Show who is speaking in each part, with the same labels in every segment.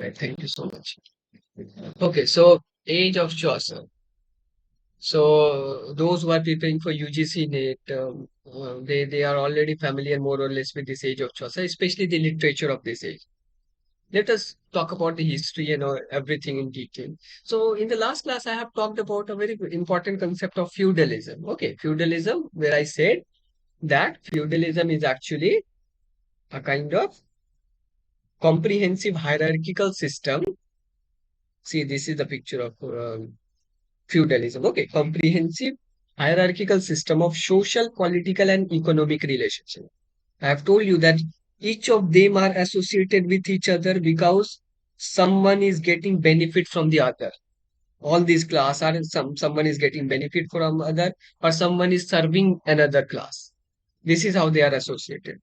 Speaker 1: right. Thank you so much. Okay, so Age of Chaucer. So those who are preparing for UGC NET, they are already familiar more or less with this Age of Chaucer, especially the literature of this age. Let us talk about the history and everything in detail. So in the last class, I have talked about a very important concept of feudalism. Okay, feudalism, where I said that feudalism is actually a kind of comprehensive hierarchical system. See, this is the picture of feudalism. Okay, comprehensive hierarchical system of social, political, and economic relationship. I have told you that each of them are associated with each other because someone is getting benefit from the other. All these class are someone is getting benefit from other, or someone is serving another class. This is how they are associated.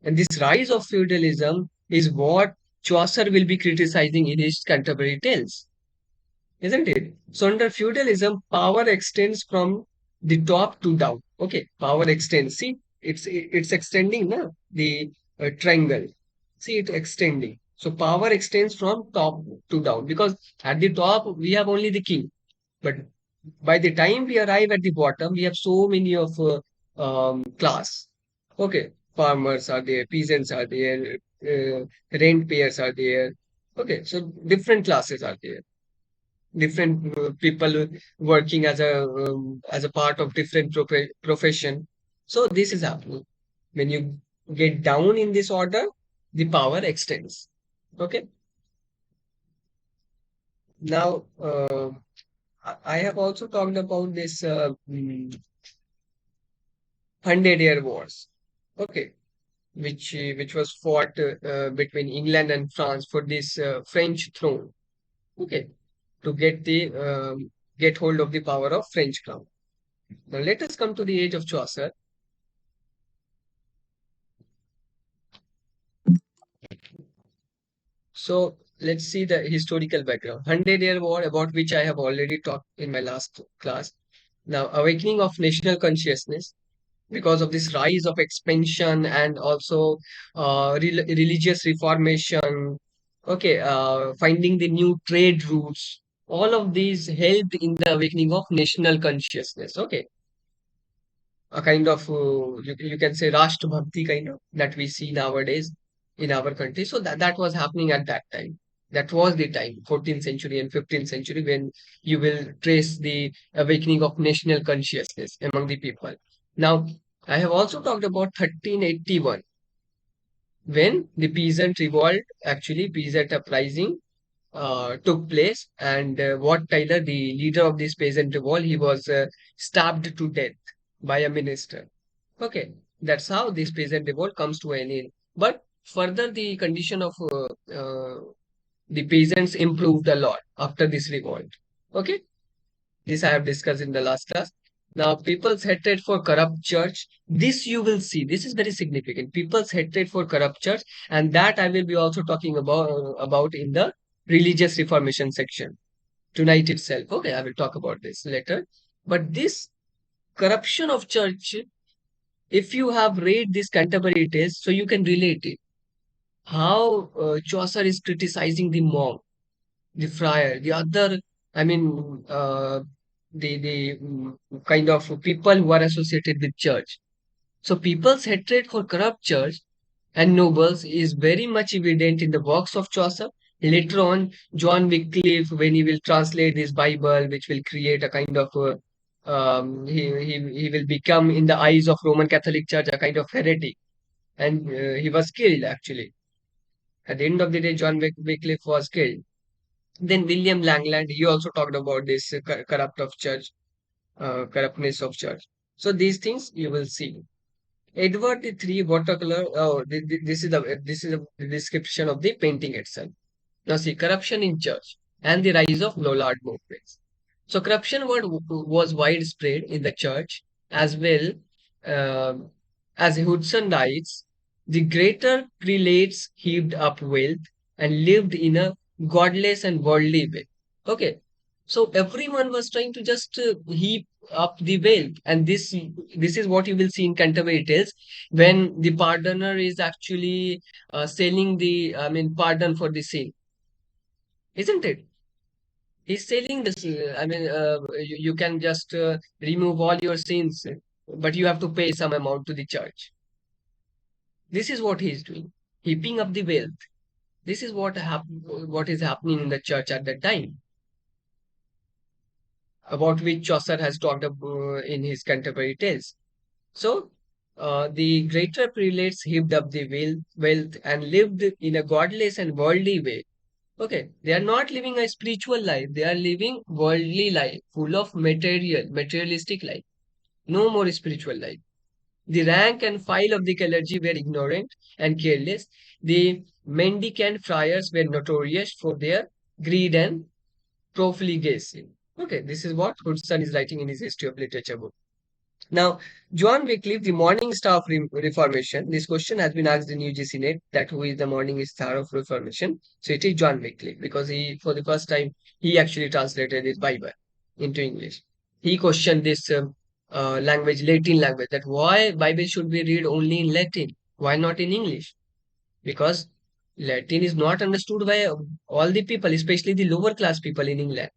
Speaker 1: And this rise of feudalism is what Chaucer will be criticizing in his Canterbury Tales, isn't it? So under feudalism, power extends from the top to down. Okay, power extends. See, it's extending now the triangle. See it extending. So power extends from top to down because at the top we have only the king, but by the time we arrive at the bottom, we have so many of class. Okay, farmers are there, peasants are there, rent payers are there. Okay, so different classes are there, different people working as a part of different profession. So this is happening. When you get down in this order, the power extends. Okay. Now, I have also talked about this 100-Year Wars. Okay, which was fought between England and France for this French throne. Okay, to get hold of the power of French crown. Now let us come to the age of Chaucer. So let's see the historical background. 100-Year War, about which I have already talked in my last class. Now, awakening of national consciousness because of this rise of expansion and also religious reformation. Okay, finding the new trade routes. All of these helped in the awakening of national consciousness. Okay, a kind of you can say Rashtra Bhakti kind of that we see nowadays in our country. So that was happening at that time. That was the time, 14th century and 15th century, when you will trace the awakening of national consciousness among the people. Now, I have also talked about 1381 when the peasant revolt, actually peasant uprising, took place, and Wat Tyler, the leader of this peasant revolt, he was stabbed to death by a minister. Okay, that's how this peasant revolt comes to an end. But further, the condition of the peasants improved a lot after this revolt. Okay, this I have discussed in the last class. Now, people's hatred for corrupt church. This you will see. This is very significant. People's hatred for corrupt church, and that I will be also talking about in the religious reformation section tonight itself. Okay, I will talk about this later. But this corruption of church, if you have read this Canterbury Tales, so you can relate it. How Chaucer is criticizing the monk, the friar, the other, I mean, the kind of people who are associated with church. So people's hatred for corrupt church and nobles is very much evident in the works of Chaucer. Later on, John Wycliffe, when he will translate his Bible, which will create a kind of he will become in the eyes of Roman Catholic Church a kind of heretic, and he was killed actually. At the end of the day, John Wycliffe was killed. Then William Langland, he also talked about this corruptness of church. So these things you will see. Edward the Three watercolor. Oh, this is the description of the painting itself. Now see corruption in church and the rise of Lollard movements. So corruption was widespread in the church as well. um as Hudson writes, the greater prelates heaped up wealth and lived in a godless and worldly way. Okay, so everyone was trying to just heap up the wealth, and this is what you will see in Canterbury Tales when the pardoner is actually selling the, I mean, pardon for the sin. isn't it? He's selling this. You can just remove all your sins, but you have to pay some amount to the church. This is what he's doing, heaping up the wealth. This is what is happening in the church at that time, about which Chaucer has talked in his Canterbury Tales. So, the greater prelates heaped up the wealth and lived in a godless and worldly way. Okay, they are not living a spiritual life; they are living worldly life, full of materialistic life. No more spiritual life. The rank and file of the clergy were ignorant and careless. The mendicant friars were notorious for their greed and profligacy. Okay, this is what Hudson is writing in his History of Literature book. Now, John Wycliffe, the morning star of Reformation. This question has been asked in UGC NET, that who is the morning star of Reformation. So it is John Wycliffe, because for the first time, he actually translated his Bible into English. He questioned this language, Latin language, that why Bible should be read only in Latin? Why not in English? Because Latin is not understood by all the people, especially the lower class people in England.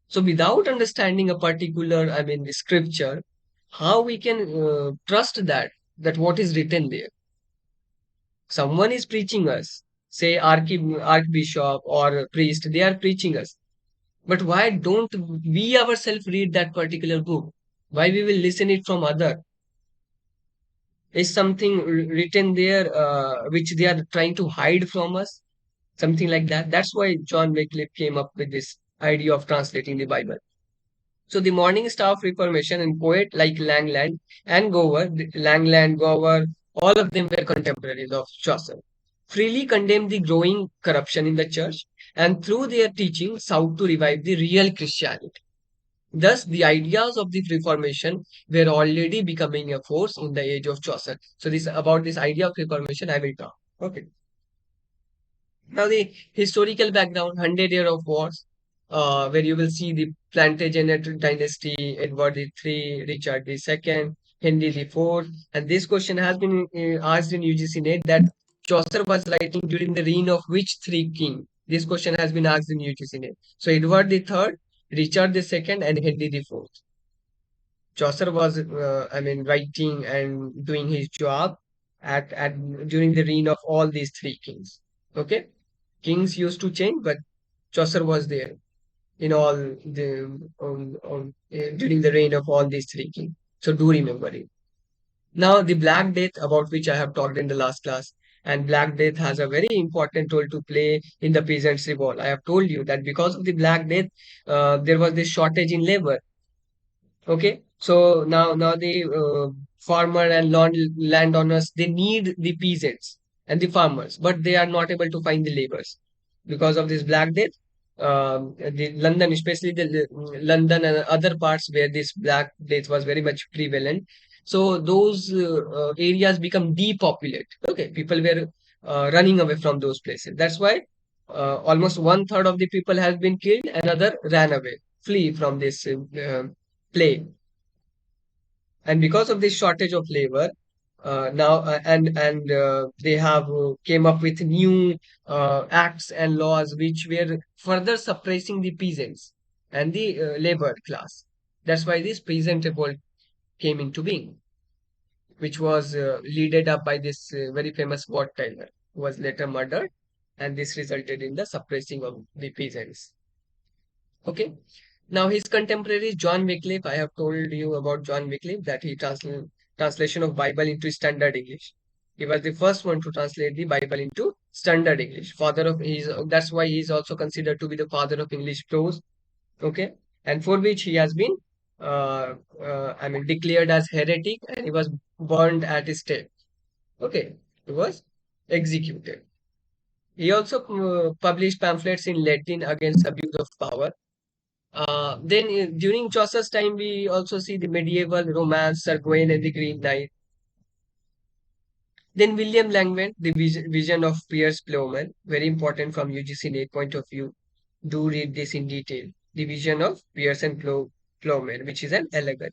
Speaker 1: So without understanding a particular, scripture, how we can trust that what is written there? Someone is preaching us, say archbishop or priest, they are preaching us. But why don't we ourselves read that particular book? Why we will listen it from other? Is something written there which they are trying to hide from us? Something like that. That's why John Wycliffe came up with this idea of translating the Bible. So the morning star of Reformation and poet like Langland and Gower, Langland, Gower, all of them were contemporaries of Chaucer, freely condemned the growing corruption in the church and through their teaching sought to revive the real Christianity. Thus, the ideas of the Reformation were already becoming a force in the age of Chaucer. So, this about this idea of Reformation, I will talk. Okay. Now, the historical background, 100 years of wars, where you will see the Plantagenet dynasty, Edward III, Richard II, Henry IV. And this question has been asked in UGC NET, that Chaucer was writing during the reign of which three king? This question has been asked in UGC NET. So Edward III, Richard II, and Henry IV. Chaucer was, writing and doing his job at during the reign of all these three kings. Okay, kings used to change, but Chaucer was there in all the during the reign of all these three kings. So do remember it. Now the Black Death, about which I have talked in the last class, and Black Death has a very important role to play in the peasants' revolt. I have told you that because of the Black Death, there was this shortage in labor. Okay, so now the farmer and landowners, they need the peasants and the farmers, but they are not able to find the laborers because of this Black Death. The London, especially London and other parts where this Black Death was very much prevalent. So those areas become depopulated. Okay, people were running away from those places. That's why almost one third of the people has been killed, another ran away, flee from this plague. And because of this shortage of labor, now and they have came up with new acts and laws which were further suppressing the peasants and the labor class. That's why this peasant revolt came into being, which was led up by this very famous Wat Tyler, who was later murdered, and this resulted in the suppressing of the peasants. Okay. Now, his contemporary John Wycliffe, I have told you about John Wycliffe, that he translation of Bible into standard English. He was the first one to translate the Bible into standard English. That's why he is also considered to be the father of English prose. Okay, and for which he has been, declared as heretic, and he was burned at his stake. Okay, he was executed. He also published pamphlets in Latin against abuse of power. Then during Chaucer's time, we also see the medieval romance, Sir Gawain and the Green Knight. Then William Langland, the vision of Piers Plowman, very important from UGC NET point of view. Do read this in detail. The vision of Piers and Plowman, which is an allegory.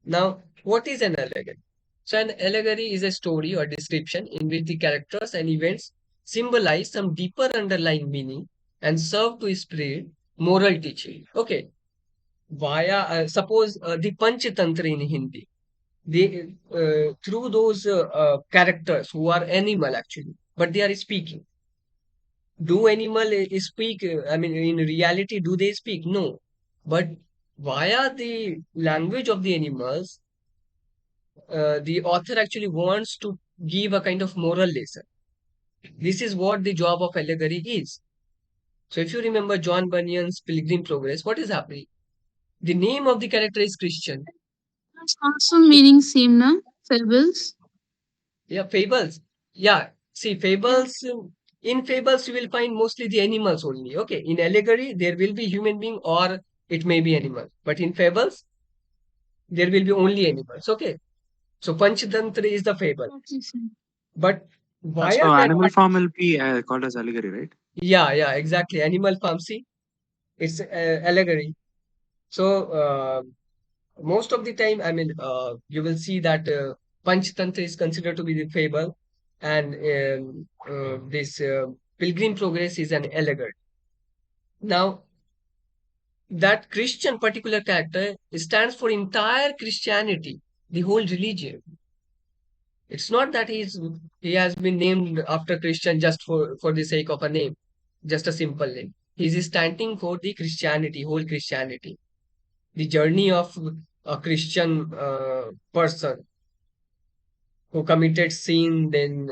Speaker 1: Now, what is an allegory? So, an allegory is a story or description in which the characters and events symbolize some deeper underlying meaning and serve to spread moral teaching. Okay, via suppose the Panchatantra in Hindi, they through those characters who are animal actually, but they are speaking. Do animal speak? I mean, in reality, do they speak? No, but via the language of the animals, the author actually wants to give a kind of moral lesson. This is what the job of allegory is. So, if you remember John Bunyan's Pilgrim Progress, what is happening? The name of the character is Christian.
Speaker 2: It's also meaning same na fables.
Speaker 1: Yeah, fables. Yeah, see,
Speaker 2: Yeah.
Speaker 1: fables. In fables, you will find mostly the animals only. Okay, in allegory, there will be human being or it may be animal. But in fables, there will be only animals. Okay, so Panchatantra is the fable.
Speaker 2: Exactly same.
Speaker 1: But via
Speaker 3: So
Speaker 1: that,
Speaker 3: animal farm will be called as allegory, right?
Speaker 1: yeah, yeah, exactly. Animal farm. See, it's allegory. So most of the time, I mean, you will see that Panchatantra is considered to be the fable, and this Pilgrim Progress is an allegory. Now, that Christian particular character stands for entire Christianity, the whole religion. It's not that he has been named after Christian just for the sake of a name, just a simple name. He's standing for the Christianity, whole Christianity, the journey of a Christian person who committed sin, then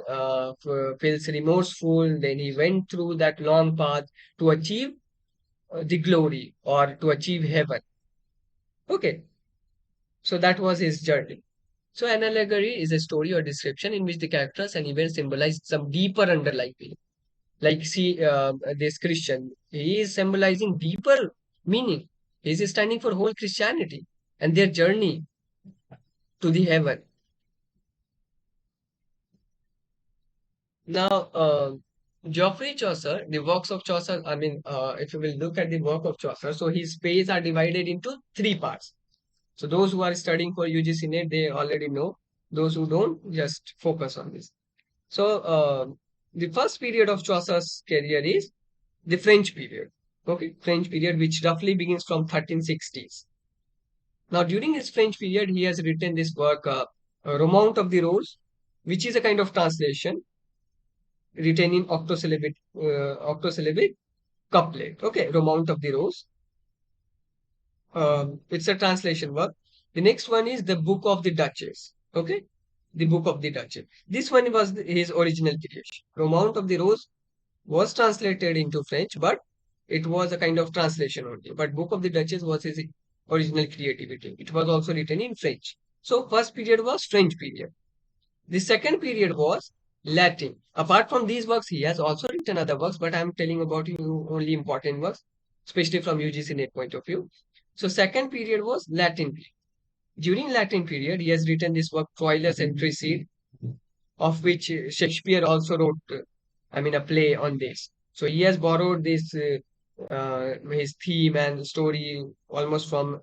Speaker 1: feels remorseful, then he went through that long path to achieve the glory or to achieve heaven. Okay, so that was his journey. So an allegory is a story or description in which the characters and events symbolize some deeper underlying meaning. Like see, this Christian, he is symbolizing deeper meaning. He is standing for whole Christianity and their journey to the heaven. Now, Geoffrey Chaucer, the works of Chaucer, I mean, if you will look at the work of Chaucer, so his plays are divided into three parts. So those who are studying for UGC NET, they already know. Those who don't, just focus on this. So the first period of Chaucer's career is the French period. Okay, French period, which roughly begins from 1360s. Now, during his French period, he has written this work, Romaunt of the Rose, which is a kind of translation written in octosyllabic couplet. Okay, Romaunt of the Rose. It's a translation work. The next one is the Book of the Duchess. Okay, the Book of the Duchess. This one was his original creation. Romaunt of the Rose was translated into French, but it was a kind of translation only. But Book of the Duchess was his original creativity. It was also written in French. So first period was French period. The second period was Latin. Apart from these works, he has also written other works, but I'm telling about you only important works, especially from UGC NET point of view. So second period was Latin period. During Latin period, he has written this work Troilus and Cressida, of which Shakespeare also wrote, I mean, a play on this. So he has borrowed this his theme and story almost from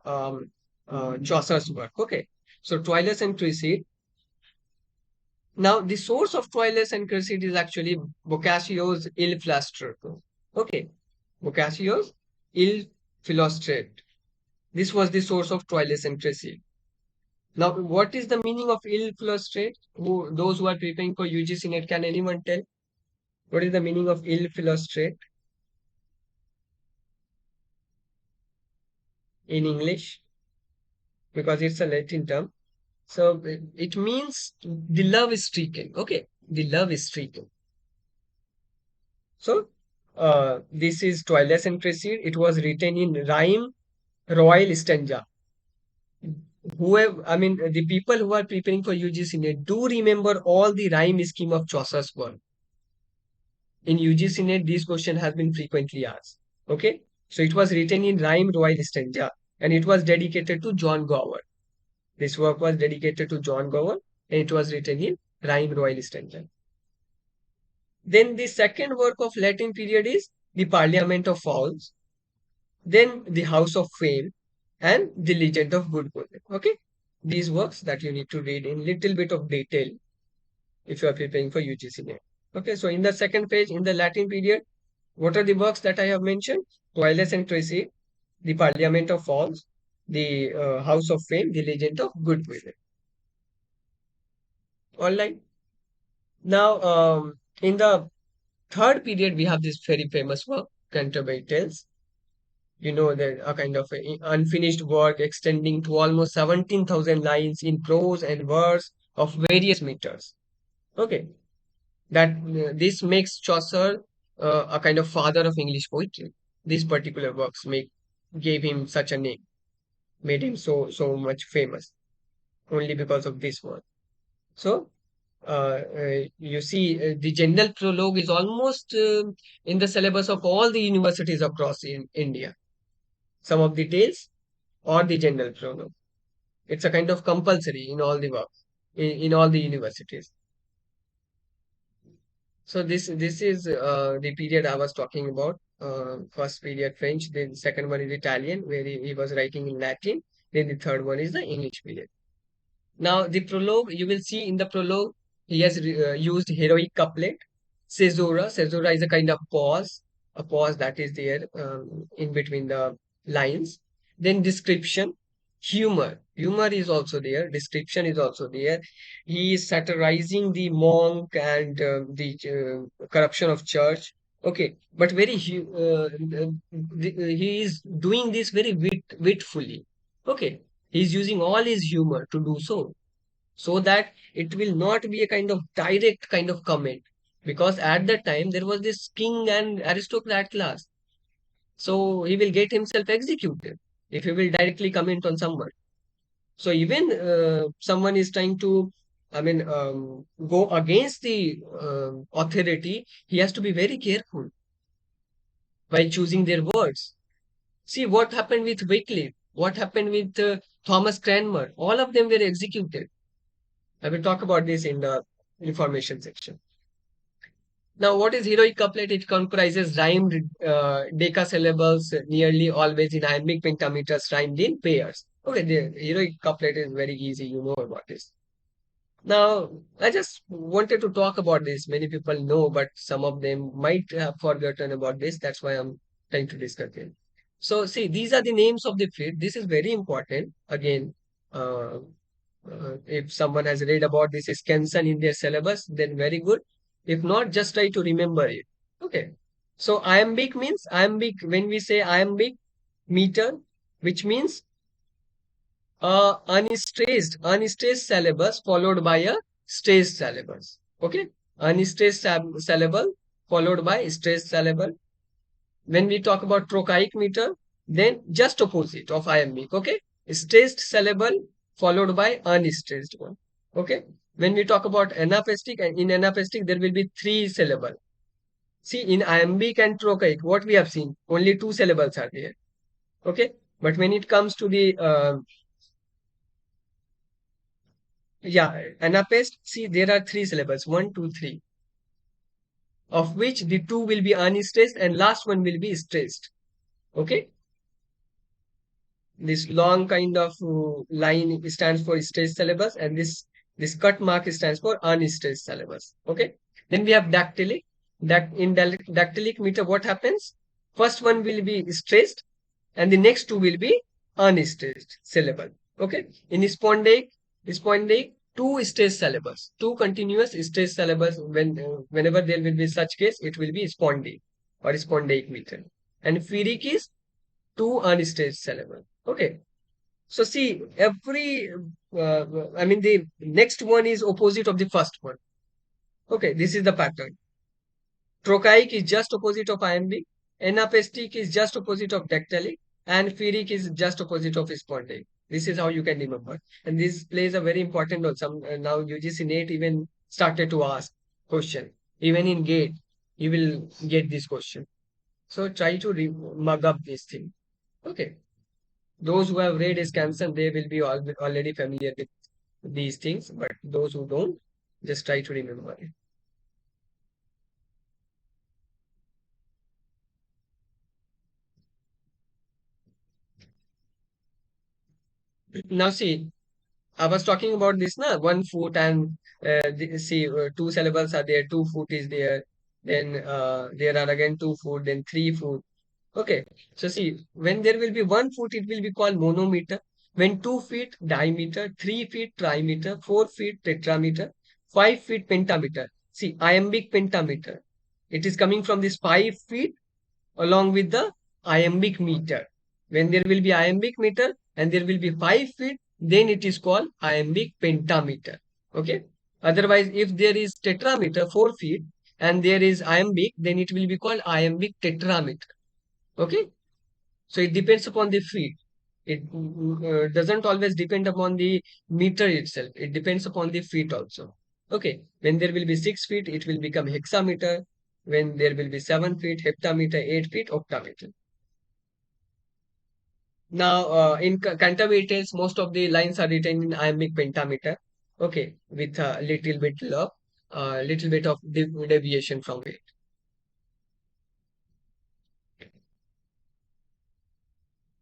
Speaker 1: Chaucer's work. Okay, so Troilus and Cressida. Now, the source of Troilus and Cressida is actually Boccaccio's Il Filastrocco. Okay, Boccaccio's Il Filostrate. This was the source of Troilus and Cressida. Now, what is the meaning of Il Filostrate? Those who are preparing for UGC NET, can anyone tell? What is the meaning of Il Filostrate in English? Because it's a Latin term. So it means the love is stricken. Okay, the love is stricken. So this is Troilus and Cressida. It was written in rhyme, royal stanza. Whoever, I mean, the people who are preparing for UGC NET do remember all the rhyme scheme of Chaucer's work. In UGC NET, this question has been frequently asked. Okay, so it was written in rhyme, royal stanza, and it was dedicated to John Gower. This work was dedicated to John Gower, and it was written in rhyme, royal stanza. Then the second work of Latin period is the Parliament of Fowls, then the House of Fame, and the Legend of Good Women. Okay, these works that you need to read in little bit of detail if you are preparing for UGC NET. Okay, so in the second page, in the Latin period, what are the works that I have mentioned? Toiles and Tracy, the Parliament of Falls, the House of Fame, the Legend of Good Will. All right. Now, in the third period, we have this very famous work, Canterbury Tales. You know, that a kind of a unfinished work extending to almost 17,000 lines in prose and verse of various meters. Okay, that this makes Chaucer a kind of father of English poetry. These particular works gave him such a name, made him so much famous only because of this work. So you see, the general prologue is almost in the syllabus of all the universities across in India. Some of the tales or the general prologue. It's a kind of compulsory in all the works, in all the universities. So this is the period I was talking about. First period French, then second one is Italian, where he was writing in Latin. Then the third one is the English period. Now, the prologue, you will see in the prologue, he has used heroic couplet, caesura. Caesura is a kind of pause, a pause that is there in between the lines. Then description, humor. Humor is also there, description is also there. He is satirizing the monk and the corruption of church. Okay, but he is doing this very witfully. Okay, he's using all his humor to do so that it will not be a kind of direct kind of comment, because at that time there was this king and aristocrat class, so he will get himself executed if he will directly comment on someone. So even someone is trying to, I mean, go against the authority, he has to be very careful while choosing their words. See what happened with Wycliffe, what happened with Thomas Cranmer, all of them were executed. I will talk about this in the information section. Now, what is heroic couplet? It comprises rhymed decasyllables, nearly always in iambic pentameters, rhymed in pairs. Okay, the heroic couplet is very easy. You know about this. Now, I just wanted to talk about this. Many people know, but some of them might have forgotten about this. That's why I'm trying to discuss it. So, see, these are the names of the field. This is very important. Again, uh, if someone has read about this scansion in their syllabus, then very good. If not, just try to remember it. Okay. So iambic means iambic. When we say iambic meter, which means unstressed syllabus followed by a stressed syllabus. Okay. Unstressed syllable followed by stressed syllable. When we talk about trochaic meter, then just opposite of iambic. Okay, stressed syllable followed by unstressed one. Okay, when we talk about anapestic, and in anapestic there will be three syllable. See, in iambic and trochaic, what we have seen, only two syllables are there. Okay, but when it comes to the anapest, see, there are three syllables, one, two, three, of which the two will be unstressed and last one will be stressed. Okay, this long kind of line stands for stressed syllabus, and this cut mark stands for unstressed syllabus. Okay, then we have dactylic. That in dactylic meter, what happens? First one will be stressed and the next two will be unstressed syllable. Okay, in spondaic, two stressed syllables, two continuous stressed syllables. Whenever there will be such case, it will be spondaic or spondaic meter. And pyrrhic is two unstressed syllable. Okay. So see, I mean, the next one is opposite of the first one. Okay, this is the pattern. Trochaic is just opposite of iambic, anapestic is just opposite of dactylic, and pyrrhic is just opposite of spondaic. This is how you can remember. And this plays a very important role. Now UGC NET even started to ask question. Even in GATE, you will get this question. So try to mug up this thing. Okay. Those who have read Scanson, they will be already familiar with these things, but those who don't, just try to remember it. Now see, I was talking about this, na, 1 foot and see, two syllables are there, 2 foot is there. Then there are again 2 foot, then 3 foot. Okay. So see, when there will be 1 foot, it will be called monometer. When 2 feet, diameter, 3 feet, trimeter, 4 feet, tetrameter, 5 feet, pentameter. See, iambic pentameter. It is coming from this 5 feet along with the iambic meter. When there will be iambic meter and there will be 5 feet, then it is called iambic pentameter. Okay. Otherwise, if there is tetrameter, 4 feet, and there is iambic, then it will be called iambic tetrameter. Okay. So it depends upon the feet. It doesn't always depend upon the meter itself. It depends upon the feet also. Okay. When there will be 6 feet, it will become hexameter. When there will be 7 feet, heptameter, 8 feet, octameter. Now, in Canterbury Tales, most of the lines are written in iambic pentameter. Okay, with a little bit of deviation from it.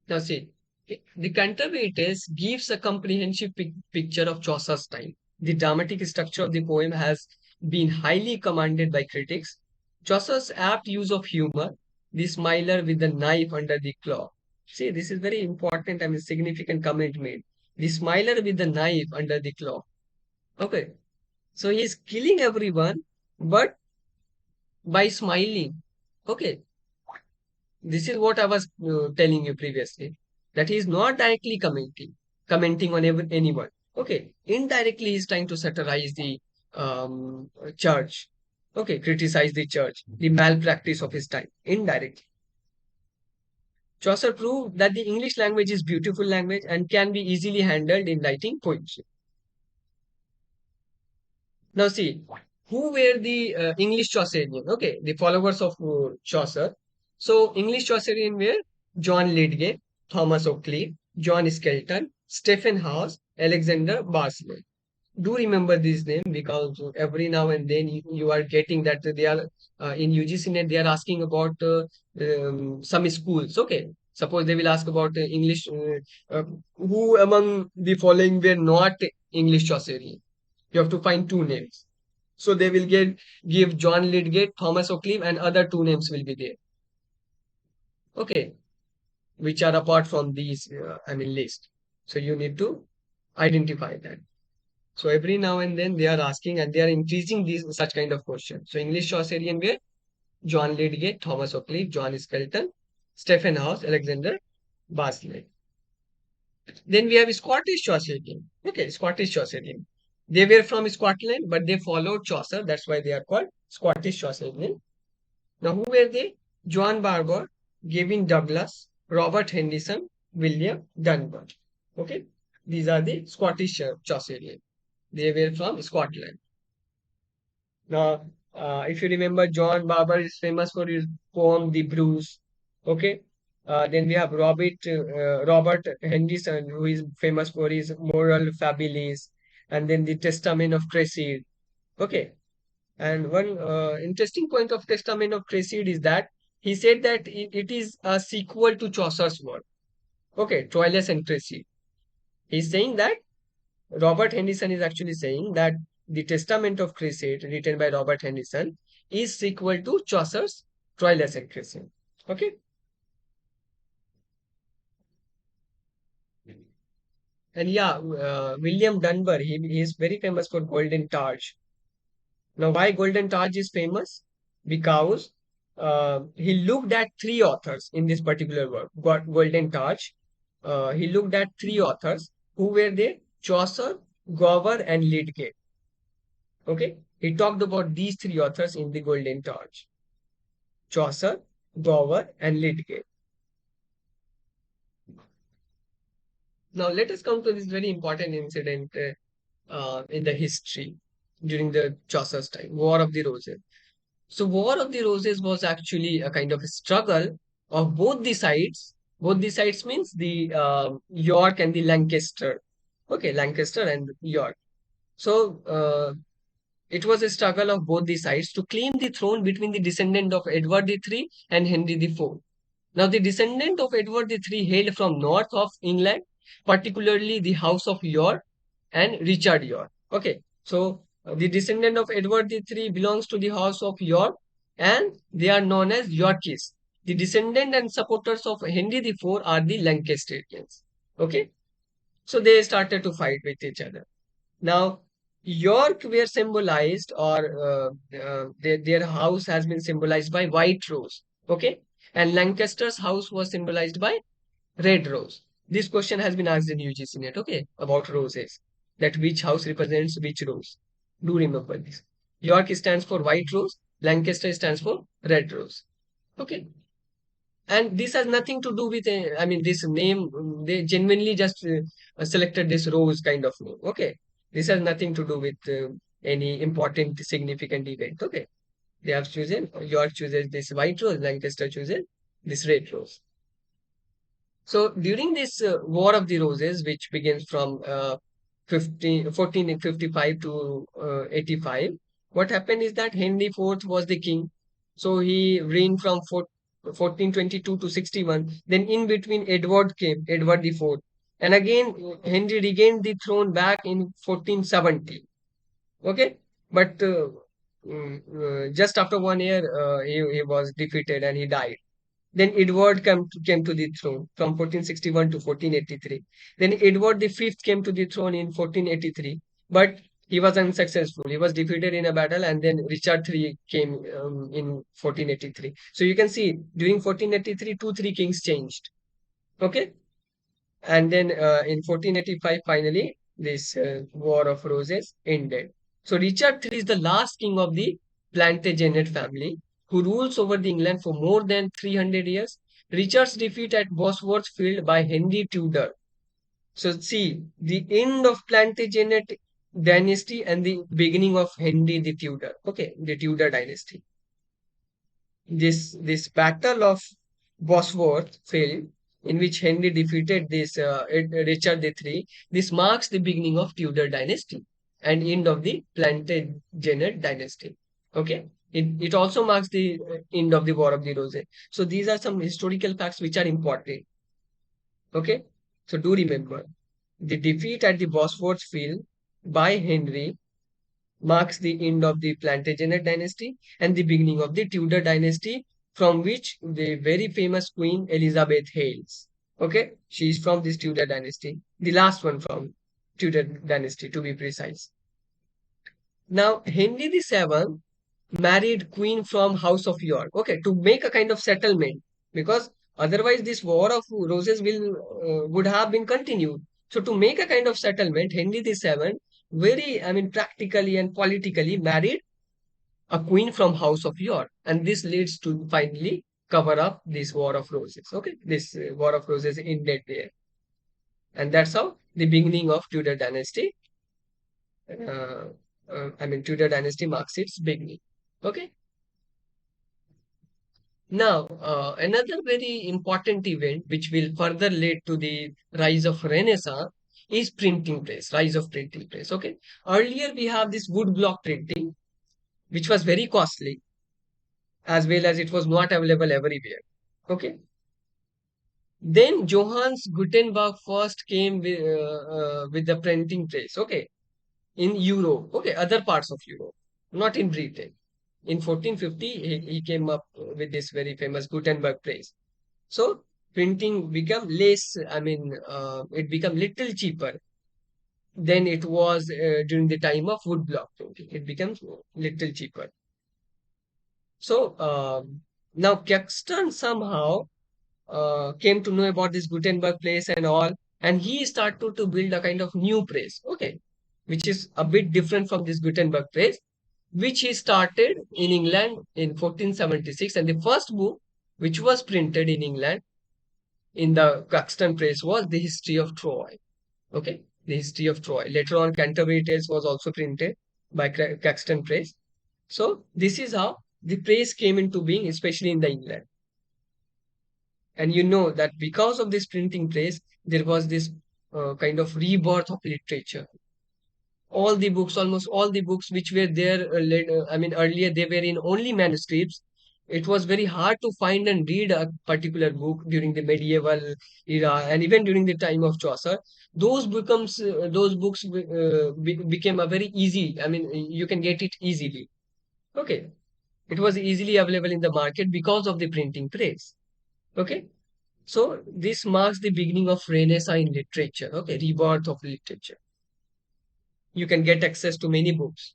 Speaker 1: Now, see, the Canterbury Tales gives a comprehensive picture of Chaucer's time. The dramatic structure of the poem has been highly commended by critics. Chaucer's apt use of humor, the smiler with the knife under the claw. See, this is very important and a significant comment made. The smiler with the knife under the claw. Okay, so he is killing everyone, but by smiling. Okay, this is what I was telling you previously, that he is not directly commenting on anyone. Okay, indirectly he's trying to satirize the church. Okay, criticize the church, the malpractice of his time, indirectly. Chaucer proved that the English language is beautiful language and can be easily handled in writing poetry. Now see, who were the English Chaucerian? Okay, the followers of Chaucer. So English Chaucerian were John Lydgate, Thomas Oakley, John Skelton, Stephen House, Alexander Barsley. Do remember these names because every now and then you are getting that they are in UGC net, they are asking about some schools. Okay, suppose they will ask about English. Who among the following were not English Chaucerian? You have to find two names. So they will give John Lydgate, Thomas Oakley, and other two names will be there. Okay, which are apart from these, list. So you need to identify that. So every now and then they are asking and they are increasing these such kind of questions. So English Chaucerian were John Lydgate, Thomas Oakley, John Skelton, Stephen House, Alexander Barsley. Then we have Scottish Chaucerian. Okay, Scottish Chaucerian. They were from Scotland, but they followed Chaucer. That's why they are called Scottish Chaucerian. Now, who were they? John Barbour, Gavin Douglas, Robert Henderson, William Dunbar. Okay, these are the Scottish Chaucerian. They were from Scotland. Now, if you remember, John Barbour is famous for his poem "The Bruce." Okay, then we have Robert Henderson, who is famous for his "Moral Fabilis," and then the Testament of Cresside. Okay, and one interesting point of Testament of Cresside is that he said that it is a sequel to Chaucer's work. Okay, Troilus and Cresside. He's saying that Robert Henderson is actually saying that the Testament of Cresside, written by Robert Henderson, is sequel to Chaucer's Troilus and Cresside. Okay. And yeah, William Dunbar, he is very famous for Golden Targe. Now, why Golden Targe is famous? Because he looked at three authors in this particular work, Golden Targe. He looked at three authors. Who were they? Chaucer, Gower, and Lydgate. Okay, he talked about these three authors in the Golden Torch: Chaucer, Gower, and Lydgate. Now, let us come to this very important incident in the history during the Chaucer's time, War of the Roses. So, War of the Roses was actually a kind of a struggle of both the sides. Both the sides means the York and the Lancaster. Okay, Lancaster and York. So, it was a struggle of both the sides to claim the throne between the descendant of Edward III and Henry IV. Now, the descendant of Edward III hailed from north of England, particularly the House of York. and Richard York. Okay, so the descendant of Edward III belongs to the house of York, and they are known as Yorkists. The descendant and supporters of Henry IV are the Lancasterians. Okay, so they started to fight with each other. Now, York were symbolized, or their house has been symbolized by white rose. Okay, and Lancaster's house was symbolized by red rose. This question has been asked in UGC net, okay, about roses, that which house represents which rose. Do remember this. York stands for white rose, Lancaster stands for red rose. Okay. And this has nothing to do with, I mean, this name, they genuinely just selected this rose kind of name. Okay. This has nothing to do with any important, significant event. Okay. They have chosen, York chooses this white rose, Lancaster chooses this red rose. So during this War of the Roses, which begins from 1455 to 85, what happened is that Henry IV was the king. So he reigned from 1422 to 61. Then in between Edward came, Edward IV. And again, Henry regained the throne back in 1470. Okay. But just after 1 year, he was defeated and he died. Then Edward came to the throne from 1461 to 1483. Then Edward the Fifth came to the throne in 1483, but he was unsuccessful. He was defeated in a battle, and then Richard III came in 1483. So you can see during 1483, two, three kings changed. Okay, and then in 1485, finally, this War of Roses ended. So Richard III is the last king of the Plantagenet family who rules over the England for more than 300 years. Richard's defeat at Bosworth Field by Henry Tudor. So see, the end of Plantagenet dynasty and the beginning of Henry the Tudor. Okay, the Tudor dynasty. This battle of Bosworth Field, in which Henry defeated this Richard III, this marks the beginning of Tudor dynasty and end of the Plantagenet dynasty. Okay, it also marks the end of the War of the Roses. So these are some historical facts which are important. Okay, so do remember the defeat at the Bosworth Field by Henry marks the end of the Plantagenet dynasty and the beginning of the Tudor dynasty, from which the very famous Queen Elizabeth hails. Okay, she is from this Tudor dynasty, the last one from Tudor dynasty to be precise. Now, Henry VII married Queen from House of York, okay, to make a kind of settlement, because otherwise this War of Roses would have been continued. So to make a kind of settlement, Henry VII very, I mean, practically and politically married a queen from House of York, and this leads to finally cover up this War of Roses. Okay, this War of Roses ended there, and that's how the beginning of Tudor dynasty. Uh, I mean, Tudor dynasty marks its beginning. Okay. Now, another very important event which will further lead to the rise of Renaissance is printing press, rise of printing press. Okay. Earlier we have this wood block printing, which was very costly, as well as it was not available everywhere. Okay. Then Johannes Gutenberg first came with the printing press. Okay. In Europe. Okay. Other parts of Europe, not in Britain. In 1450, he came up with this very famous Gutenberg press. So printing become less, I mean, it become little cheaper than it was during the time of woodblock printing. It becomes little cheaper. So now Caxton somehow came to know about this Gutenberg press and all, and he started to build a kind of new press, okay, which is a bit different from this Gutenberg press, which he started in England in 1476, and the first book which was printed in England in the Caxton press was the history of Troy. Okay, the history of Troy. Later on, Canterbury Tales was also printed by Caxton press. So this is how the press came into being, especially in the England. And you know that because of this printing press, there was this kind of rebirth of literature. All the books, almost all the books which were there, I mean, earlier they were in only manuscripts. it was very hard to find and read a particular book during the medieval era and even during the time of Chaucer. Those books became a very easy. I mean, you can get it easily. Okay, it was easily available in the market because of the printing press. Okay, so this marks the beginning of Renaissance in literature. Okay, rebirth of literature. You can get access to many books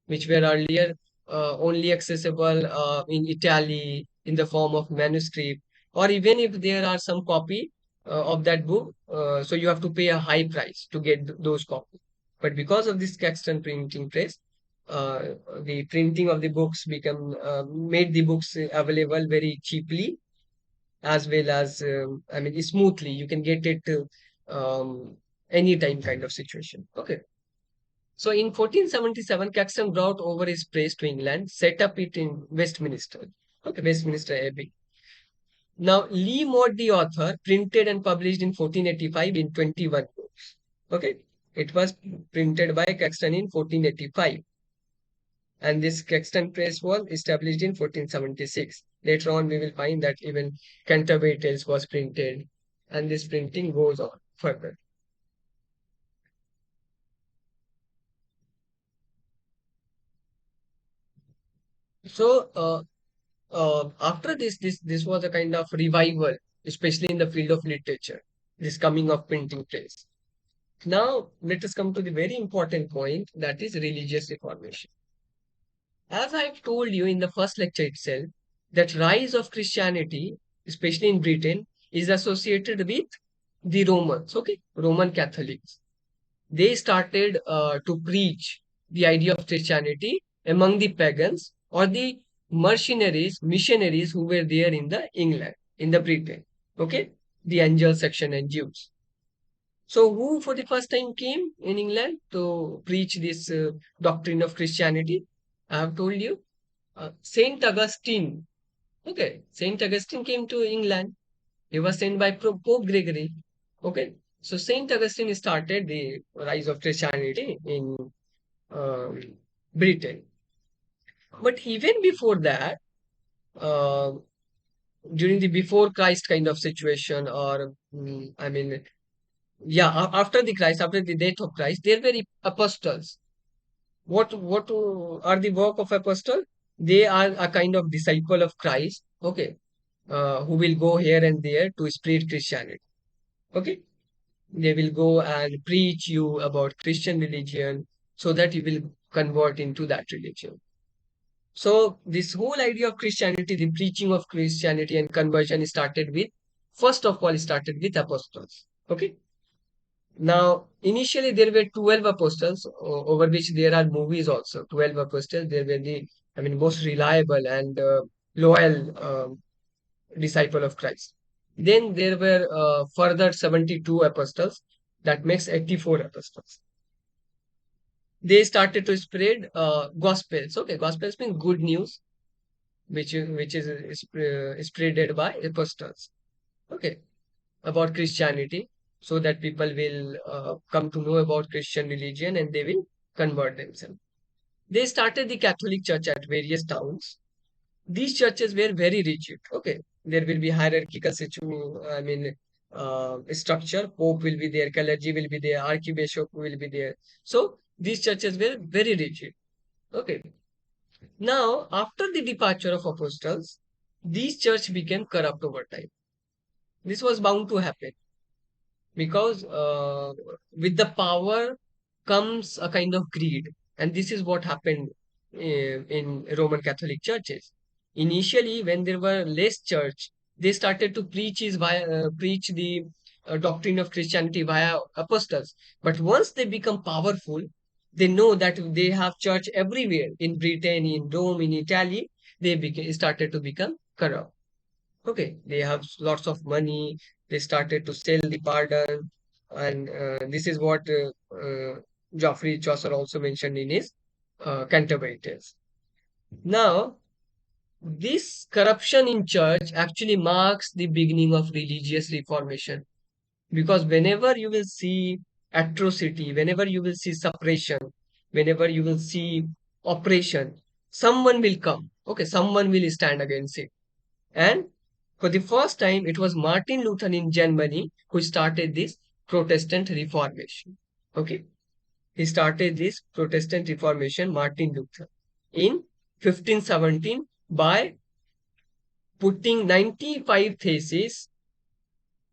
Speaker 1: which were earlier only accessible in Italy in the form of manuscript, or even if there are some copy of that book, so you have to pay a high price to get those copies. But because of this Caxton printing press, the printing of the books become made the books available very cheaply as well as I mean smoothly. You can get it anytime kind of situation. Okay. So in 1477, Caxton brought over his praise to England, set up it in Westminster. Okay, Westminster Abbey. Now, Lee Mott, the author, printed and published in 1485 in 21 books. Okay, it was printed by Caxton in 1485. And this Caxton Press was established in 1476. Later on, we will find that even Canterbury Tales was printed, and this printing goes on further. So, after this was a kind of revival, especially in the field of literature, this coming of printing press. Now, let us come to the very important point, that is religious reformation. As I've told you in the first lecture itself, that rise of Christianity, especially in Britain, is associated with the Romans, okay, Roman Catholics. They started to preach the idea of Christianity among the pagans or the mercenaries, missionaries who were there in the England, in the Britain, okay, the Angel section and Jews. So, who for the first time came in England to preach this doctrine of Christianity? I have told you, Saint Augustine. Okay, Saint Augustine came to England. He was sent by Pope Gregory. Okay, so Saint Augustine started the rise of Christianity in um, Britain. But even before that, uh, during the before Christ kind of situation, or I mean, yeah, after the Christ, after the death of Christ, there were apostles. What are the work of apostle? They are a kind of disciple of Christ. Okay, who will go here and there to spread Christianity. Okay, they will go and preach you about Christian religion so that you will convert into that religion. So this whole idea of Christianity, the preaching of Christianity and conversion started with, first of all, started with apostles. Okay. Now, initially there were 12 apostles over which there are movies also. 12 apostles, they were the, I mean, most reliable and loyal disciple of Christ. Then there were further 72 apostles. That makes 84 apostles. They started to spread gospels. Okay, gospels mean good news, which is spreaded by apostles. Okay, about Christianity, so that people will come to know about Christian religion and they will convert themselves. They started the Catholic Church at various towns. These churches were very rigid. Okay, there will be hierarchical I mean, structure. Pope will be there, clergy will be there, archbishop will be there. So these churches were very rigid. Okay. Now, after the departure of apostles, these church became corrupt over time. This was bound to happen because with the power comes a kind of greed, and this is what happened in Roman Catholic churches. Initially, when there were less church, they started to preach the doctrine of Christianity via apostles. But once they become powerful, they know that they have church everywhere in Britain, in Rome, in Italy. Started to become corrupt. Okay, they have lots of money. They started to sell the pardon, and this is what Geoffrey Chaucer also mentioned in his Canterbury Tales. Now, this corruption in church actually marks the beginning of religious reformation, because whenever you will see atrocity, whenever you will see suppression, whenever you will see oppression, someone will come. Okay, someone will stand against it. And for the first time, it was Martin Luther in Germany who started this Protestant Reformation. Okay, he started this Protestant Reformation, Martin Luther, in 1517 by putting 95 theses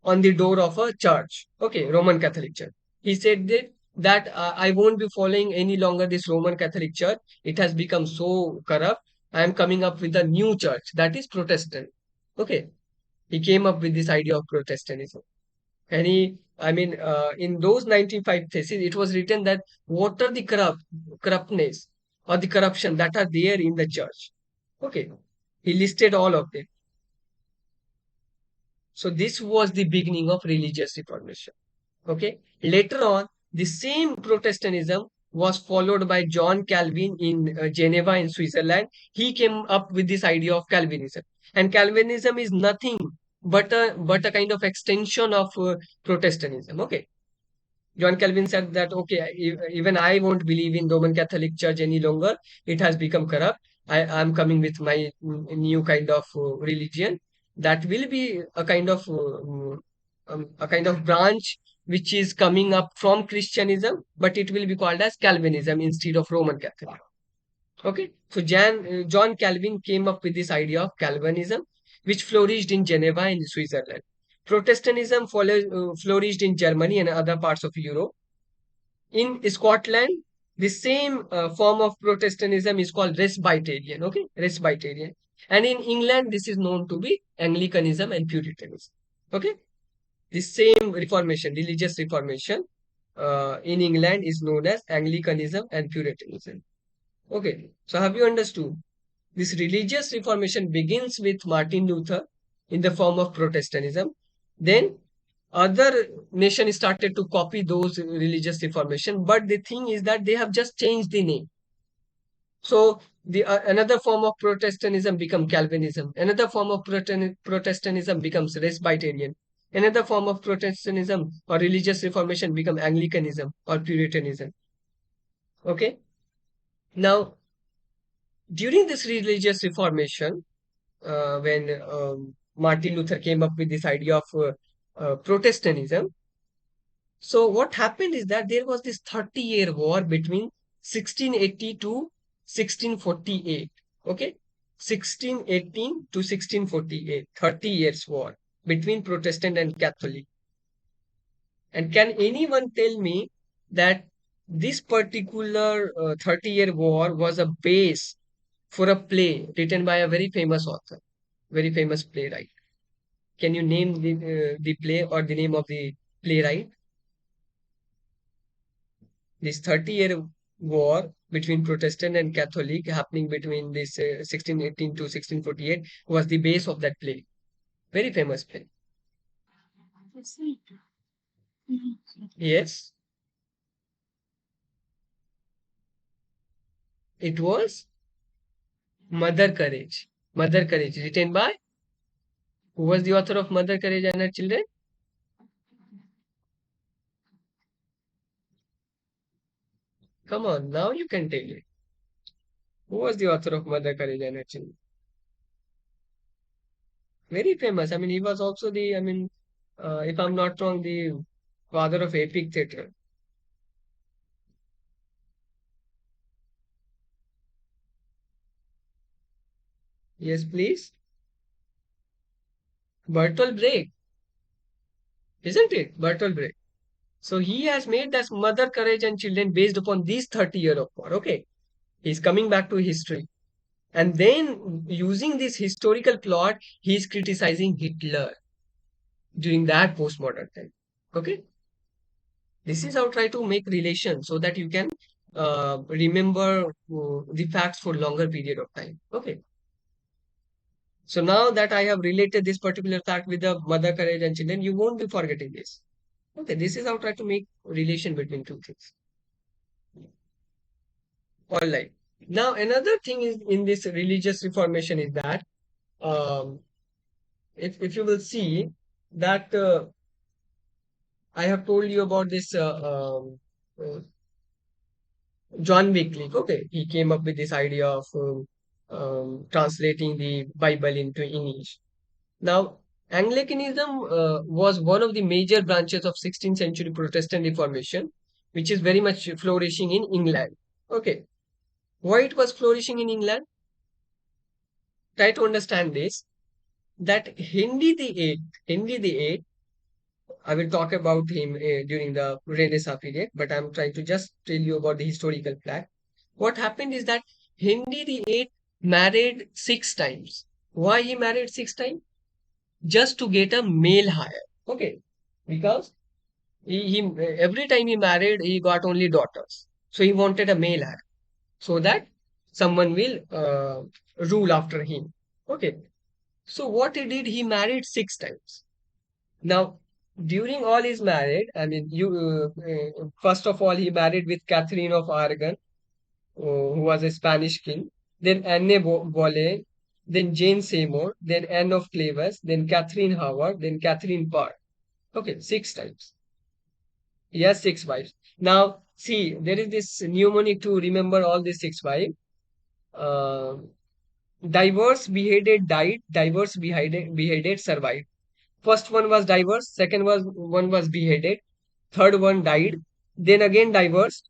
Speaker 1: on the door of a church. Okay, Roman Catholic Church. He said that I won't be following any longer this Roman Catholic Church. It has become so corrupt. I am coming up with a new church that is Protestant. Okay, he came up with this idea of Protestantism. And in those 95 theses, it was written that what are the corruptness or the corruption that are there in the church. Okay, he listed all of them. So this was the beginning of religious reformation. Okay. Later on, the same Protestantism was followed by John Calvin in Geneva in Switzerland. He came up with this idea of Calvinism, and Calvinism is nothing but a kind of extension of Protestantism. Okay. John Calvin said that, okay, even I won't believe in Roman Catholic Church any longer. It has become corrupt. I'm coming with my new kind of religion that will be a kind of branch which is coming up from Christianism, but it will be called as Calvinism instead of Roman Catholic. Okay, so John Calvin came up with this idea of Calvinism, which flourished in Geneva in Switzerland. Protestantism flourished in Germany and other parts of Europe. In Scotland, the same form of Protestantism is called Presbyterian. Okay, Presbyterian. And in England, this is known to be Anglicanism and Puritanism. Okay, the same Reformation, religious Reformation, in England is known as Anglicanism and Puritanism. Okay, so have you understood? This religious reformation begins with Martin Luther in the form of Protestantism. Then other nations started to copy those religious reformation, but the thing is that they have just changed the name. So the another form of Protestantism become Calvinism. Another form of Protestantism becomes Presbyterian. Another form of Protestantism or religious reformation become Anglicanism or Puritanism. Okay. Now, during this religious reformation, when Martin Luther came up with this idea of Protestantism. So what happened is that there was this 30-year war between 1680 to 1648. Okay, 1618 to 1648, 30 years war between Protestant and Catholic. And can anyone tell me that this particular 30-year war was a base for a play written by a very famous author, very famous playwright? Can you name the play or the name of the playwright? This 30-year war between Protestant and Catholic happening between this 1618 to 1648 was the base of that play. Very famous play. Yes, it was Mother Courage. Mother Courage, written by, who was the author of Mother Courage and Her Children? Come on, now you can tell it. Who was the author of Mother Courage and Her Children? Very famous. I mean, he was also if I'm not wrong, the father of epic theatre. Yes, please. Bertolt Brecht, isn't it? Bertolt Brecht. So he has made this Mother Courage and Children based upon these 30 years of war. Okay. He's coming back to history. And then using this historical plot, he's criticizing Hitler during that postmodern time. Okay. This is how try to make relation so that you can remember the facts for longer period of time. Okay. So now that I have related this particular fact with the Mother Courage and Children, you won't be forgetting this. Okay, this is how try to make relation between two things. All right. Now another thing is in this religious reformation is that um, if you will see that I have told you about this John Wycliffe. Okay, he came up with this idea of translating the Bible into English. Now, Anglicanism was one of the major branches of 16th century Protestant Reformation, which is very much flourishing in England. Okay, why it was flourishing in England? Try to understand this. That Henry the Eighth. I will talk about him during the Renaissance period, but I'm trying to just tell you about the historical fact. What happened is that Henry the Eighth married 6 times. Why he married 6 times? Just to get a male hire. Okay, because he every time he married, he got only daughters. So he wanted a male hire so that someone will rule after him. Okay, so what he did, he married 6 times. Now, during all his married, I mean, first of all, he married with Catherine of Aragon, who was a Spanish king, then Anne Boleyn, then Jane Seymour, then Anne of Cleves, then Catherine Howard, then Catherine Parr. Okay, 6 times. He has 6 wives. Now, see, there is this mnemonic to remember all these 6 wives. Uh, Divorce, beheaded, died. Divorce, beheaded, survived. First one was divorced, second one was beheaded, third one died, then again divorced,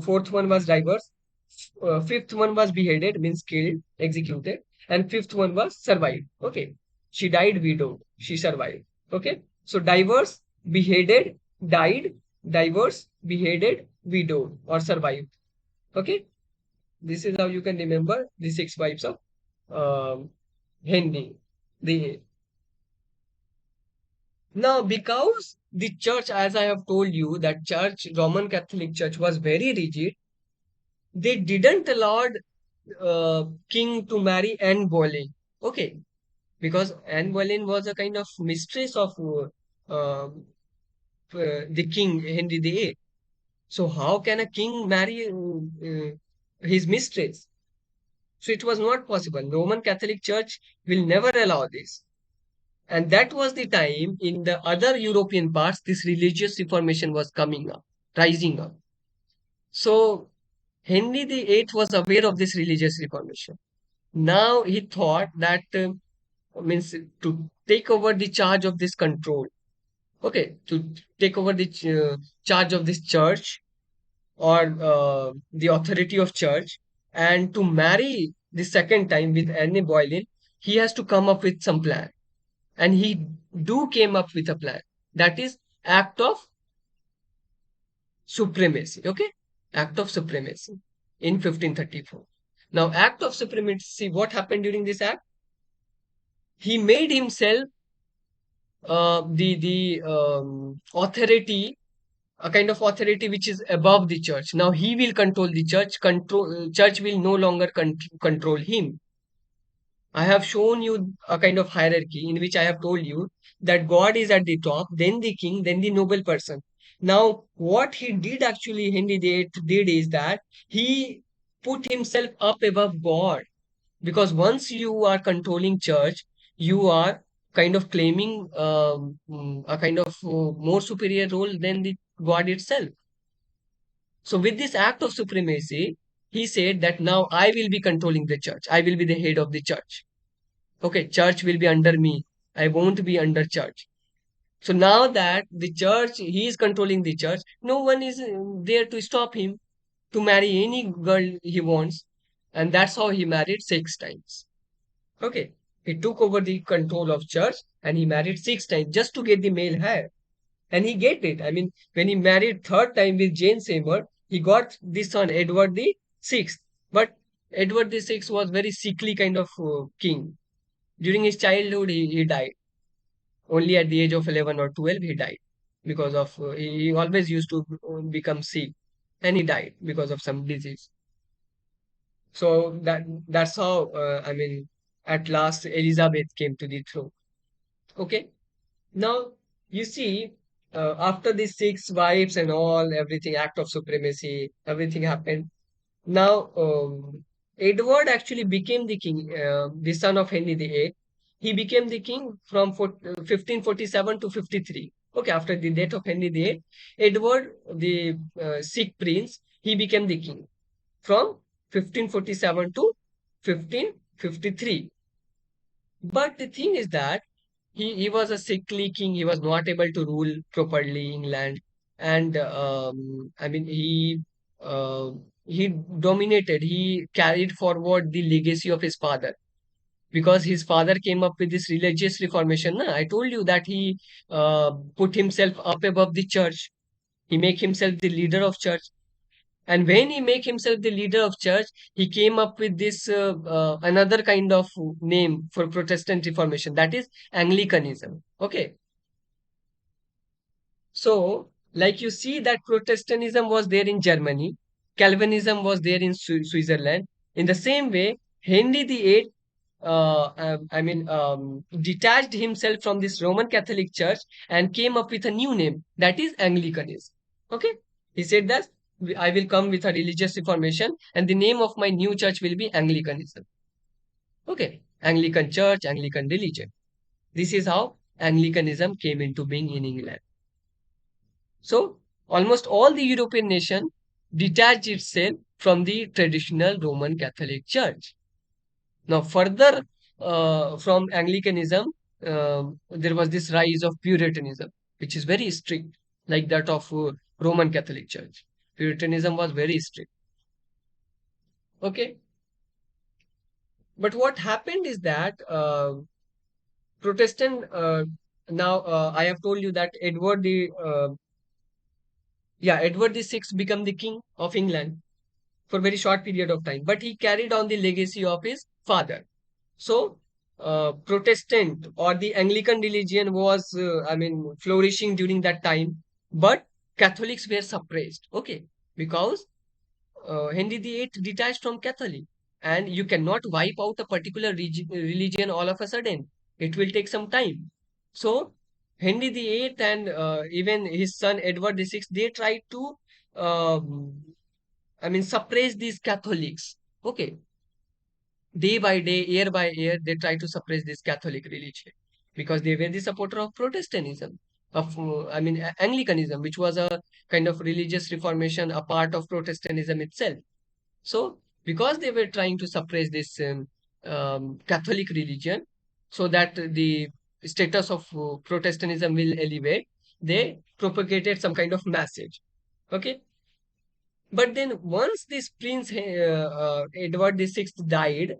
Speaker 1: fourth one was divorced, fifth one was beheaded, means killed, executed, and fifth one was survived. Okay, she died widowed, she survived. Okay, so divorce, beheaded, died, divorce, beheaded, widowed, or survived. Okay, this is how you can remember the 6 wives of um, Henry. The Now, because the church, as I have told you, that church, Roman Catholic Church, was very rigid, they didn't allow king to marry Anne Boleyn. Okay, because Anne Boleyn was a kind of mistress of the king Henry VIII. So how can a king marry his mistress? So it was not possible. Roman Catholic Church will never allow this. And that was the time in the other European parts, this religious reformation was coming up, rising up. So Henry VIII was aware of this religious reformation. Now he thought that means to take over the charge of this control. Okay, to take over the charge of this church or the authority of church, and to marry the second time with Anne Boleyn, he has to come up with some plan, and he do came up with a plan, that is act of supremacy. Okay, act of supremacy in 1534. Now, act of supremacy, what happened during this act? He made himself the authority, a kind of authority which is above the church. Now he will control the church. Church will no longer control him. I have shown you a kind of hierarchy in which I have told you that God is at the top, then the king, then the noble person. Now, what he did actually, Henry VIII did is that he put himself up above God. Because once you are controlling church, you are kind of claiming a kind of more superior role than the God itself. So, with this act of supremacy, he said that now I will be controlling the church. I will be the head of the church. Okay, church will be under me. I won't be under church. So now that the church, he is controlling the church, no one is there to stop him to marry any girl he wants. And that's how he married 6 times. Okay. He took over the control of church and he married 6 times just to get the male heir. And he get it. I mean, when he married third time with Jane Seymour, he got this son, Edward the Sixth. But Edward the Sixth was very sickly kind of king. During his childhood, he died. Only at the age of 11 or 12, he died because of he always used to become sick, and he died because of some disease. So that's how I mean, at last Elizabeth came to the throne. Okay, now you see, after these 6 wives and all, everything, act of supremacy, everything happened. Now, Edward actually became the king, the son of Henry VIII. He became the king from 1547 to 53. Okay, after the death of Henry VIII, Edward, the Sikh prince, he became the king from 1547 to 1553. But the thing is that he was a sickly king. He was not able to rule properly England, and I mean uh, he dominated. He carried forward the legacy of his father because his father came up with this religious reformation. Na? I told you that he put himself up above the church. He make himself the leader of church, and when he make himself the leader of church, he came up with this another kind of name for Protestant Reformation, that is Anglicanism. Okay, so like you see that Protestantism was there in Germany, Calvinism was there in Switzerland. In the same way, Henry VIII, detached himself from this Roman Catholic Church and came up with a new name, that is Anglicanism. Okay, he said that I will come with a religious reformation, and the name of my new church will be Anglicanism. Okay, Anglican Church, Anglican religion. This is how Anglicanism came into being in England. So almost all the European nation detached itself from the traditional Roman Catholic Church. Now further from Anglicanism, there was this rise of Puritanism, which is very strict, like that of Roman Catholic Church. Puritanism was very strict. Okay, but what happened is that Protestant. Now I have told you that Edward the Sixth became the king of England for a very short period of time, but he carried on the legacy of his father. So, Protestant or the Anglican religion was, flourishing during that time, but Catholics were suppressed. Okay, because Henry VIII detached from Catholic, and you cannot wipe out a particular religion all of a sudden. It will take some time. So, Henry VIII and even his son Edward VI, they tried to um, suppress these Catholics. Okay, day by day, year by year, they try to suppress this Catholic religion because they were the supporter of Protestantism, Anglicanism, which was a kind of religious reformation, a part of Protestantism itself. So, because they were trying to suppress this Catholic religion, so that the status of Protestantism will elevate, they propagated some kind of message. Okay, but then once this Prince Edward VI died,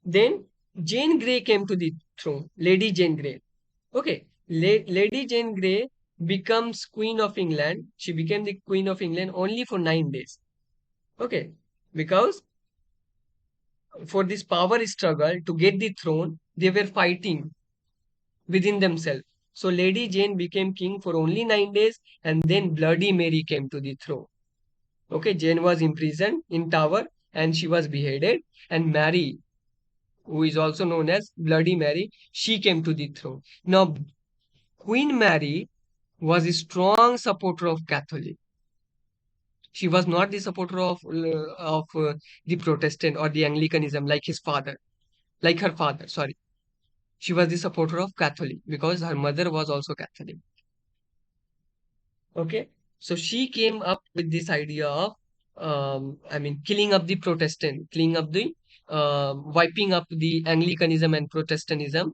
Speaker 1: then Jane Grey came to the throne, Lady Jane Grey. Okay, Lady Jane Grey becomes Queen of England. She became the Queen of England only for 9 days. Okay, because for this power struggle to get the throne, they were fighting within themselves. So Lady Jane became king for only 9 days, and then Bloody Mary came to the throne. Okay, Jane was imprisoned in Tower and she was beheaded, and Mary, who is also known as Bloody Mary, she came to the throne. Now, Queen Mary was a strong supporter of Catholic. She was not the supporter of the Protestant or the Anglicanism like his father, like her father. Sorry, she was the supporter of Catholic because her mother was also Catholic. Okay, so she came up with this idea of, killing up the Protestant, killing up the, wiping up the Anglicanism and Protestantism,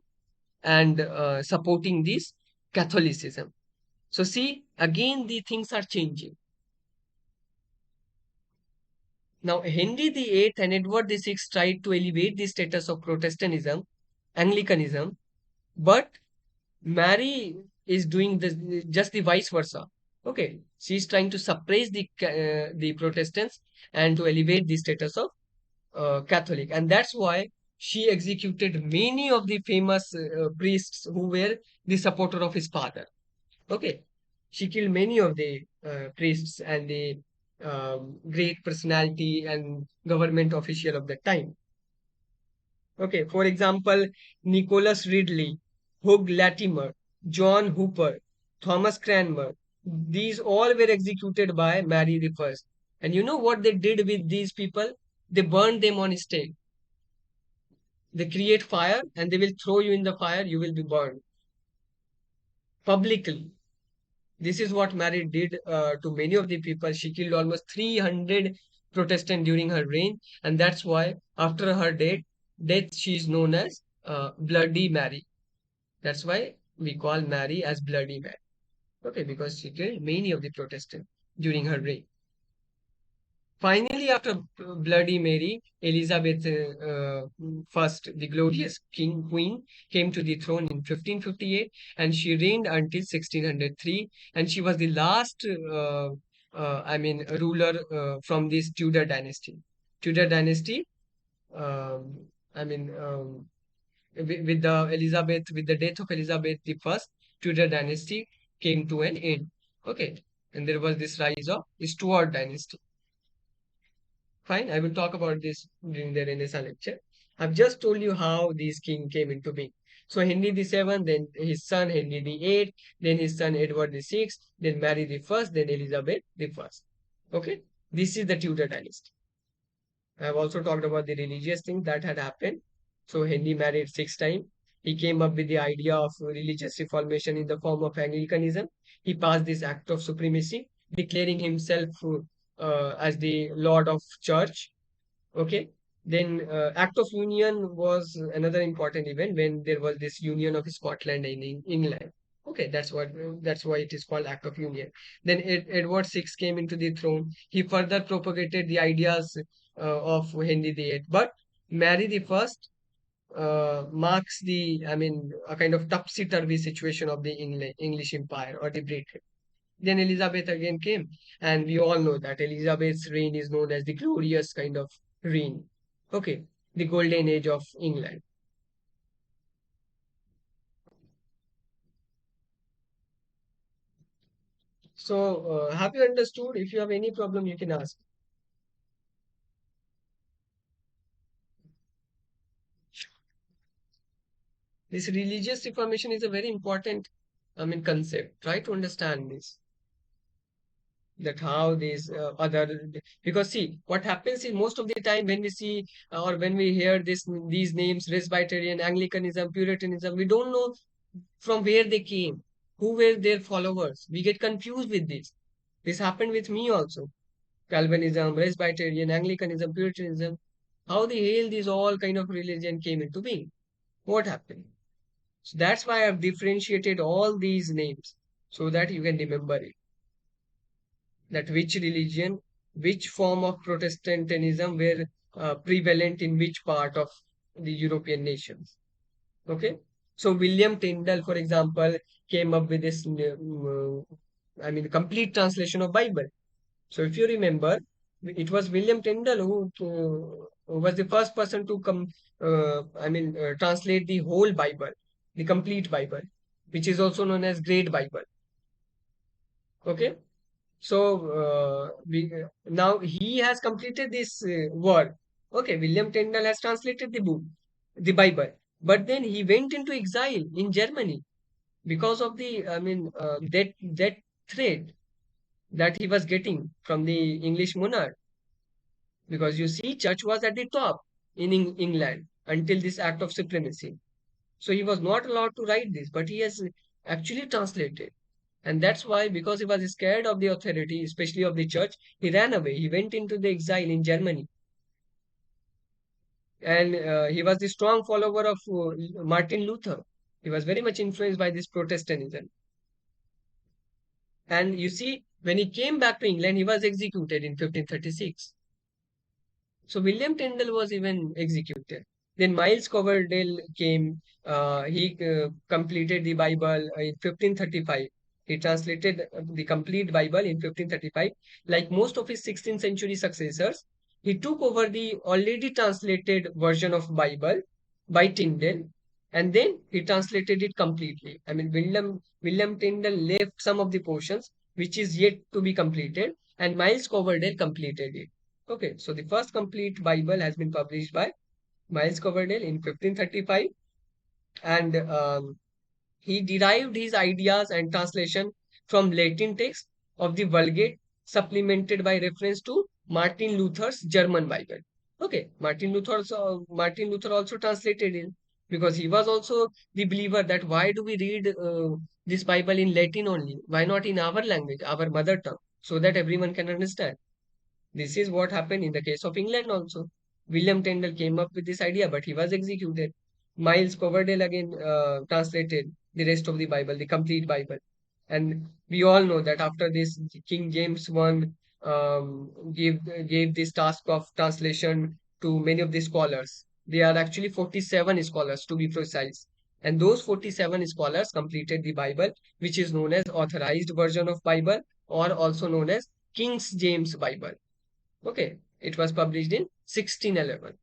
Speaker 1: and supporting this Catholicism. So see, again the things are changing. Now Henry VIII and Edward VI tried to elevate the status of Protestantism, Anglicanism, but Mary is doing just the vice versa. Okay, she's trying to suppress the Protestants and to elevate the status of Catholic, and that's why she executed many of the famous priests who were the supporter of his father. Okay, she killed many of the priests and the great personality and government official of that time. Okay, for example, Nicholas Ridley, Hugh Latimer, John Hooper, Thomas Cranmer, these all were executed by Mary the First. And you know what they did with these people? They burned them on a stake. They create fire and they will throw you in the fire, you will be burned publicly. This is what Mary did to many of the people. She killed almost 300 Protestants during her reign, and that's why after her death she is known as Bloody Mary. That's why we call Mary as Bloody Mary. Okay, because she killed many of the Protestants during her reign. Finally, after Bloody Mary, Elizabeth first, the glorious queen, came to the throne in 1558, and she reigned until 1603, and she was the last, ruler from this Tudor dynasty. Tudor dynasty, um, I mean, um, with the death of Elizabeth the First, Tudor dynasty came to an end. Okay, and there was this rise of Stuart dynasty. Fine, I will talk about this during the Renaissance lecture. I've just told you how this king came into being. So Henry the Seventh, then his son Henry the Eighth, then his son Edward the Sixth, then Mary the First, then Elizabeth the First. Okay, this is the Tudor dynasty. I have also talked about the religious thing that had happened. So Henry married 6 times. He came up with the idea of religious reformation in the form of Anglicanism. He passed this act of supremacy, declaring himself as the Lord of Church. Okay. Then Act of Union was another important event when there was this union of Scotland and England. Okay, that's why it is called Act of Union. Then Edward VI came into the throne. He further propagated the ideas of Henry VIII. But Mary the First marks a kind of topsy-turvy situation of the English Empire or the Britain. Then Elizabeth again came, and we all know that Elizabeth's reign is known as the glorious kind of reign. Okay, the golden age of England. So, have you understood? If you have any problem, you can ask. This religious reformation is a very important, concept. Try to understand this. That how these other, because see what happens is most of the time when we see or when we hear these names, Presbyterian, Anglicanism, Puritanism, we don't know from where they came, who were their followers. We get confused with this happened with me also. Calvinism, Presbyterian, Anglicanism, Puritanism, how the hell these all kind of religion came into being, what happened. So that's why I've differentiated all these names so that you can remember it, that which religion, which form of Protestantism were prevalent in which part of the European nations. Okay. So William Tyndale, for example, came up with this, complete translation of Bible. So if you remember, it was William Tyndale who was the first person to translate the whole Bible, the complete Bible, which is also known as Great Bible. Okay. So now he has completed this work. Okay, William Tyndale has translated the book, the Bible, but then he went into exile in Germany because of the, that threat that he was getting from the English monarch. Because you see, church was at the top in England until this act of supremacy. So he was not allowed to write this, but he has actually translated. And that's why, because he was scared of the authority, especially of the church, he ran away. He went into the exile in Germany. And he was the strong follower of Martin Luther. He was very much influenced by this Protestantism. And you see, when he came back to England, he was executed in 1536. So William Tyndale was even executed. Then Miles Coverdale came. He completed the Bible in 1535. He translated the complete Bible in 1535. Like most of his 16th century successors, he took over the already translated version of Bible by Tyndale, and then he translated it completely. William Tyndale left some of the portions which is yet to be completed, and Miles Coverdale completed it. Okay, so the first complete Bible has been published by Miles Coverdale in 1535, and he derived his ideas and translation from Latin text of the Vulgate, supplemented by reference to Martin Luther's German Bible. Okay, Martin Luther also translated because he was also the believer that why do we read this Bible in Latin only? Why not in our language, our mother tongue, so that everyone can understand? This is what happened in the case of England also. William Tyndale came up with this idea, but he was executed. Miles Coverdale again translated the rest of the Bible, the complete Bible. And we all know that after this, King James I gave this task of translation to many of the scholars. They are actually 47 scholars to be precise. And those 47 scholars completed the Bible, which is known as authorized version of Bible, or also known as King James Bible. Okay, it was published in 1611.